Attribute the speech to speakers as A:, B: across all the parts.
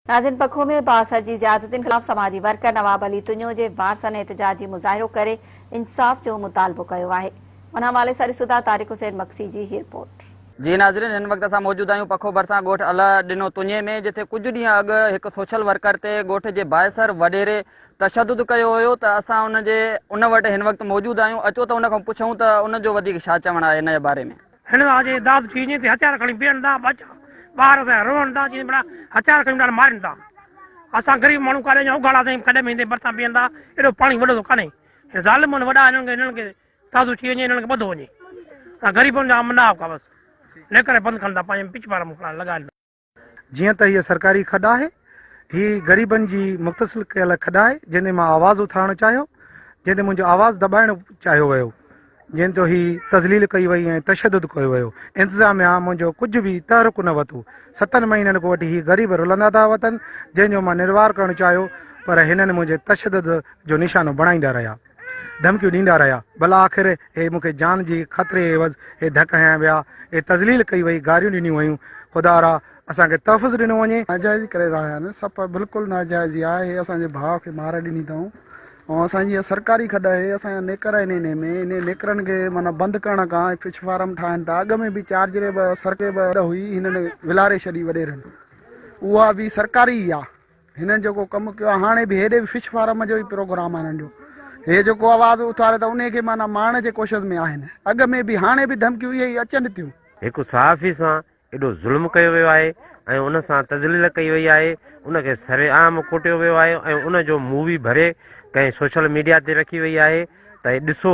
A: नाज़रीन, पखो में बााثر जी ज़्यादतियुनि ख़िलाफ़ समाजी वर्कर नवाब तंيو जे वारثن احتجاجي مظاھرو करे इंसाफ जो मुतालबो कयो आहे। उन हवाले सां ॾिसूं था तारिक हुसैन मक्सी जी ही रिपोर्ट।
B: जी नाज़रीन, हिन वक़्त असां मौजूद आहियूं पखो भरिसां ॻोठ अला ॾिनो तंيو में, जिथे कुझु ॾींहं अॻु हिकु सोशल वर्कर ते ॻोठ जे बााثر वॾेरे तशदद कयो हुयो। त असां उन वटि हिन वक़्तु मौजूद आहियूं। अचो त उन खां पुछूं त उन जो वधीक छा चवणु आहे हिन जे बारे में।
C: हथियार खणी बीहनि था, ॿार रोअनि था, जीअं हथियार खणी मारनि था। असां ग़रीब माण्हू काॾे उघाड़ा ताईं कॾहिं वेंदे भरिसां बीहनि था। एॾो पाणी वॾो कान्हे, ज़ालिम वॾा हिननि खे ताज़ो थी वञे, हिननि खे ॿधो वञे। ग़रीबनि जा मनाव का बसि लेकर बंदि कनि था, पंहिंजे पिच पार लॻाइनि था।
D: जीअं त हीअ सरकारी खॾ आहे, हीअ ग़रीबनि जी मुख़्तसिर कयल खॾ आहे, जंहिंते मां आवाज़ उथारणु चाहियो, जंहिंते मुंहिंजो आवाज़ दॿाइणु चाहियो वियो, जंहिं जो ही तज़लील कई वई ऐं तशदद कयो वियो। इंतिज़ामिया मुंहिंजो कुझु बि तहरुक न वरितो। 7 महीननि खां वठी हीअ ग़रीब रुलंदा था वतन, जंहिंजो मां निर्वाह करणु चाहियो, पर हिननि मुंहिंजे तशदद जो निशानो बणाईंदा रहिया, धमकियूं ॾींदा रहिया। भला आख़िर हे मूंखे जान जी ख़तरे एवज़ हे धक हयां विया, हे तज़लील कई वई, गारियूं ॾिनियूं वयूं। ख़ुदा रा असांखे तहफ़ुज़ ॾिनो वञे।
E: नाजाइज़ करे रहिया आहिनि, सभु बिल्कुलु नाजाइज़ आहे। हे असांजे भाउ खे मार ॾिनी अथऊं ऐं असांजी सरकारी खॾ आहे, असांजा नेकर आहिनि। इन नेकरनि खे माना बंदि करण खां फिश फार्म ठाहिनि था। अॻ में बि चार्जरे सरके हुई, हिननि विलारे छॾी वॾेरनि, उहा बि सरकारी ई आहे। हिननि जेको कमु कयो आहे, हाणे बि हेॾे बि फिश फार्म जो ई प्रोग्राम आहे हिननि जो। हे जेको आवाज़ उथारे त उनखे माना मारण जे कोशिश में आहिनि। अॻ में बि हाणे बि धमकियूं इहे ई अचनि थियूं।
F: हिकु सहाफ़ी सां एॾो ज़ुल्म कयो वियो आहे ऐं उन सां तज़लील कई वई आहे, उनखे सरेआम कुटियो वियो आहे ऐं उन जो मुंहुं बि भरे कंहिं सोशल मीडिया ते रखी वई आहे त हे ॾिसो।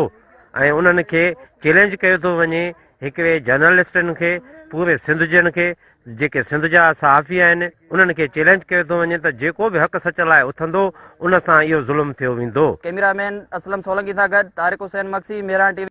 F: ऐं उन्हनि खे चैलेंज कयो थो वञे, हिकिड़े जर्नलिस्टनि खे, पूरे सिंध जन खे, जेके सिंध जा सहाफ़ी आहिनि, उन्हनि खे चैलेंज कयो थो वञे त जेको बि हक़ सच लाइ उथंदो, उन सां इहो ज़ुल्म थियो वेंदो।
B: कैमरामैन असलम सोलंकी सां गॾु तारिक हुसैन मक्सी, मेरा टीवी।